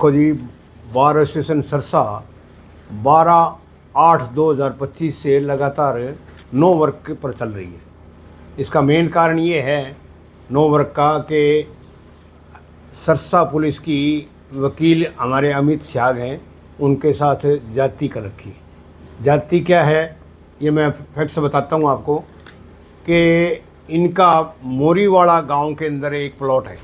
देखो जी, बार स्टेशन सरसा 12/8/2025 से लगातार नो वर्क पर चल रही है। इसका मेन कारण ये है नो वर्क का कि सरसा पुलिस की वकील हमारे अमित शाह हैं, उनके साथ जाति कर रखी। जाति क्या है ये मैं फैक्ट्स बताता हूँ आपको कि इनका मोरीवाड़ा गांव के अंदर एक प्लॉट है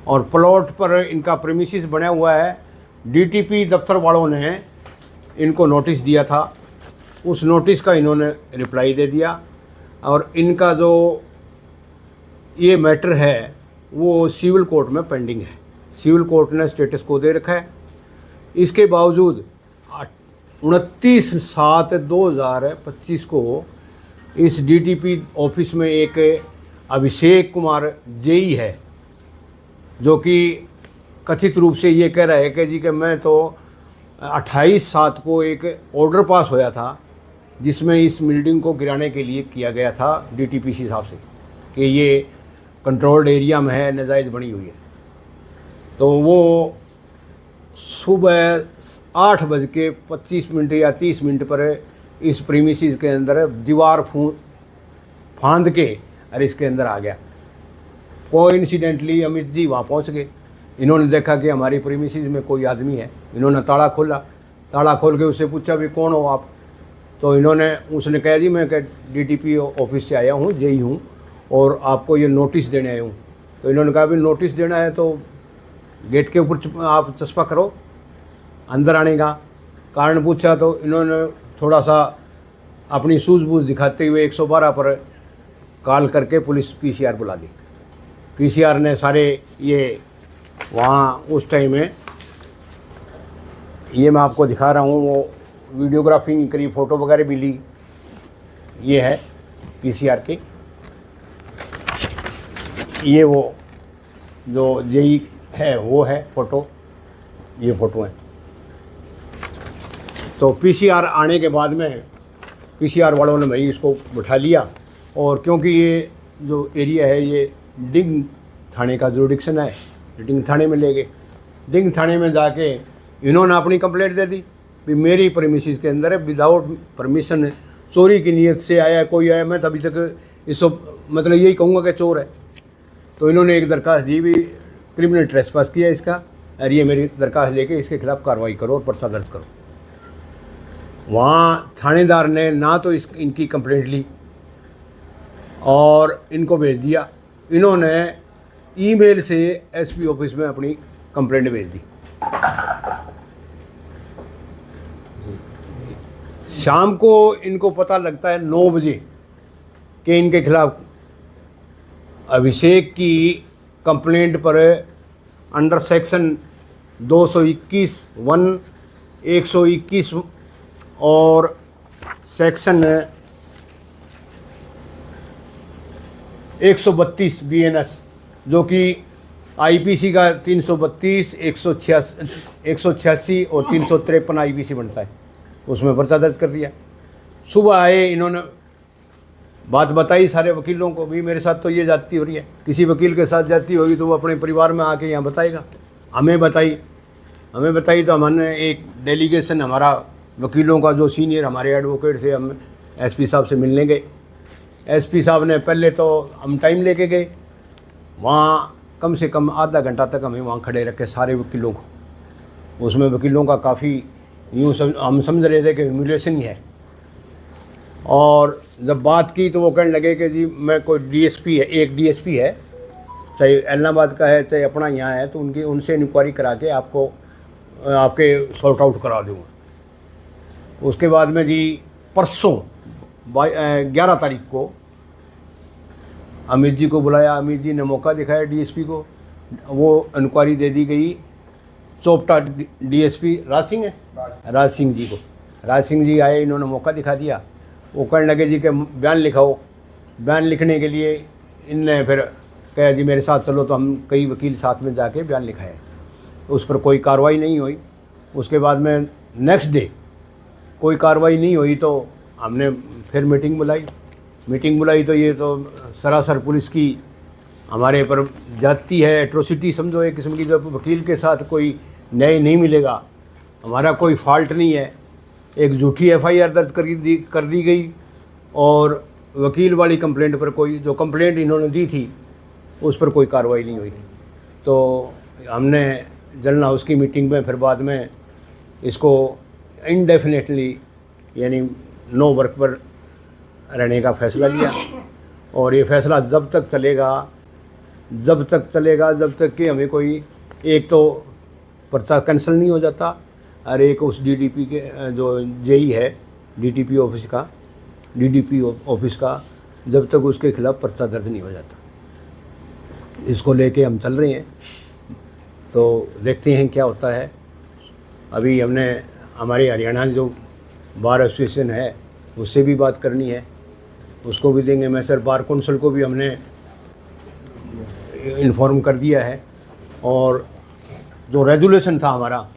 और प्लॉट पर इनका प्रीमिसेस बना हुआ है। डीटीपी दफ्तर वालों ने इनको नोटिस दिया था, उस नोटिस का इन्होंने रिप्लाई दे दिया और इनका जो ये मैटर है वो सिविल कोर्ट में पेंडिंग है। सिविल कोर्ट ने स्टेटस को दे रखा है। इसके बावजूद 29/7/2025 को इस डीटीपी ऑफिस में एक अभिषेक कुमार जेई है जो कि कथित रूप से ये कह रहा है कि जी कि मैं तो 28/7 को एक ऑर्डर पास होया था जिसमें इस बिल्डिंग को गिराने के लिए किया गया था डीटीपीसी साहब से कि ये कंट्रोल्ड एरिया में है, नाजायज़ बनी हुई है। तो वो सुबह 8:25 या 30 पर इस प्रीमिसेस के अंदर दीवार फांद के और इसके अंदर आ गया। कोइंसिडेंटली अमित जी वहाँ पहुँच गए। इन्होंने देखा कि हमारी प्रीमिसेस में कोई आदमी है। इन्होंने ताला खोला, ताला खोल के उससे पूछा भी कौन हो आप। तो उसने कहा जी मैं डीटीपी ऑफिस से आया हूँ, जेई हूँ और आपको ये नोटिस देने आया हूँ। तो इन्होंने कहा भी नोटिस देना है तो गेट के ऊपर आप चस्पा करो, अंदर आने का कारण पूछा। तो इन्होंने थोड़ा सा अपनी सूझबूझ दिखाते हुए 112 पर कॉल करके पुलिस पीसीआर बुला दी। पीसीआर ने सारे ये वहाँ उस टाइम में ये मैं आपको दिखा रहा हूँ, वो वीडियोग्राफी करी, फ़ोटो वगैरह भी ली। ये है पीसीआर की, ये वो जो जेई है वो है फ़ोटो, ये फ़ोटो है। तो पीसीआर आने के बाद में पीसीआर वालों ने भाई इसको बिठा लिया और क्योंकि ये जो एरिया है ये डिंग थाने का जुरिडिक्शन है, डिंग थाने में ले गए। डिंग थाने में जाके इन्होंने अपनी कंप्लेंट दे दी भी मेरी प्रीमिसेस के अंदर विदाउट परमिशन चोरी की नीयत से आया कोई आया, मैं तभी तक इसको मतलब यही कहूँगा कि चोर है। तो इन्होंने एक दरखास्त दी भी क्रिमिनल ट्रेसपास किया इसका और ये मेरी दरखास्त लेके इसके खिलाफ कार्रवाई करो और पर्चा दर्ज करो। वहाँ थानेदार ने ना तो इनकी कंप्लेंट ली और इनको भेज दिया। इन्होंने ईमेल से एसपी ऑफिस में अपनी कंप्लेंट भेज दी। शाम को इनको पता लगता है 9 बजे कि इनके खिलाफ अभिषेक की कंप्लेंट पर अंडर सेक्शन 221(1), 121 और सेक्शन 132 बीएनएस जो कि आईपीसी का 332, 186 और 353 आईपीसी बनता है, उसमें पर्चा दर्ज कर दिया। सुबह आए, इन्होंने बात बताई सारे वकीलों को भी मेरे साथ तो ये जाती हो रही है। किसी वकील के साथ जाती होगी तो वो अपने परिवार में आके यहाँ बताएगा। हमें बताई तो हमने एक डेलीगेशन, हमारा वकीलों का जो सीनियर हमारे एडवोकेट थे, हम एसपी साहब से मिलने गए। एसपी साहब ने पहले तो हम टाइम लेके गए, वहाँ कम से कम आधा घंटा तक हमें वहाँ खड़े रखे सारे वकीलों को। उसमें वकीलों का काफ़ी हम समझ रहे थे कि ह्यूमिलिएशन ही है। और जब बात की तो वो कहने लगे कि जी मैं कोई डीएसपी है, एक डीएसपी है, चाहे इलाहाबाद का है चाहे अपना यहाँ है, तो उनसे इंक्वायरी करा के आपके सॉर्ट आउट करा दूँगा। उसके बाद में जी परसों 11 तारीख को अमित जी को बुलाया। अमित जी ने मौका दिखाया डीएसपी को, वो इंक्वायरी दे दी गई चोपटा डीएसपी राज सिंह जी को। राज सिंह जी आए, इन्होंने मौका दिखा दिया। वो कहने लगे जी कि बयान लिखाओ। बयान लिखने के लिए इनने फिर कहा जी मेरे साथ चलो, तो हम कई वकील साथ में जाके बयान लिखाए। उस पर कोई कार्रवाई नहीं हुई। उसके बाद में नेक्स्ट डे कोई कार्रवाई नहीं हुई तो हमने फिर मीटिंग बुलाई तो ये तो सरासर पुलिस की हमारे पर जाती है एट्रोसिटी समझो एक किस्म की। जब वकील के साथ कोई न्याय नहीं मिलेगा, हमारा कोई फॉल्ट नहीं है, एक झूठी एफआईआर दर्ज कर दी गई और वकील वाली कंप्लेंट पर कोई जो कंप्लेंट इन्होंने दी थी उस पर कोई कार्रवाई नहीं हुई। तो हमने जनरल हाउस की मीटिंग में फिर बाद में इसको इनडेफिनेटली यानी नो वर्क पर रहने का फ़ैसला लिया। और ये फ़ैसला जब तक चलेगा जब तक कि हमें कोई एक तो पर्चा कैंसिल नहीं हो जाता और एक उस डीडीपी के जो जेई है डीटीपी ऑफिस का जब तक उसके खिलाफ पर्चा दर्ज नहीं हो जाता। इसको लेके हम चल रहे हैं, तो देखते हैं क्या होता है। अभी हमने हमारे हरियाणा जो बार एसोसिएशन है उससे भी बात करनी है, उसको भी देंगे। मैं सर बार काउंसिल को भी हमने इन्फॉर्म कर दिया है। और जो रेजुलेशन था हमारा,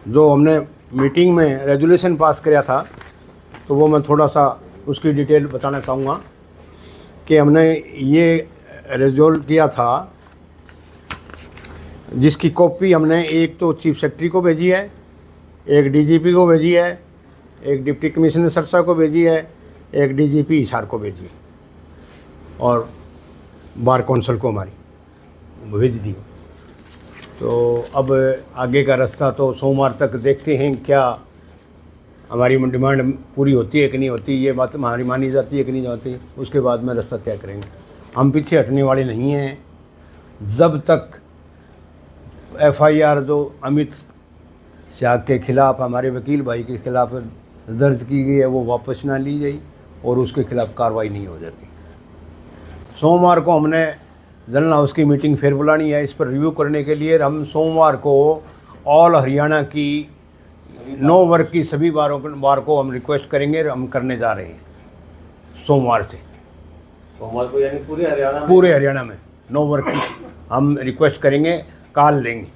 जो हमने मीटिंग में रेजुलेशन पास किया था, तो वो मैं थोड़ा सा उसकी डिटेल बताना चाहूँगा कि हमने ये रेजोल्व किया था, जिसकी कॉपी हमने एक तो चीफ सेक्रेटरी को भेजी है, एक डीजीपी को भेजी है, एक डिप्टी कमिश्नर सरसा को भेजी है, एक डीजीपी हिसार को भेजी है और बार काउंसिल को हमारी भेज दी। तो अब आगे का रास्ता तो सोमवार तक देखते हैं, क्या हमारी डिमांड पूरी होती है कि नहीं होती, ये बात हमारी मानी जाती है कि नहीं जाती, उसके बाद में रास्ता तय करेंगे। हम पीछे हटने वाले नहीं हैं। जब तक एफआईआर जो अमित शाह के खिलाफ, हमारे वकील भाई के खिलाफ दर्ज की गई है, वो वापस ना ली जाए और उसके खिलाफ कार्रवाई नहीं हो जाती। सोमवार को हमने जनरल हाउस की मीटिंग फिर बुलानी है इस पर रिव्यू करने के लिए। हम सोमवार को ऑल हरियाणा की नो वर्क की सभी बार को हम रिक्वेस्ट करेंगे। हम करने जा रहे हैं सोमवार से, सोमवार को यानी पूरे हरियाणा में नो वर्क की हम रिक्वेस्ट करेंगे, कॉल लेंगे।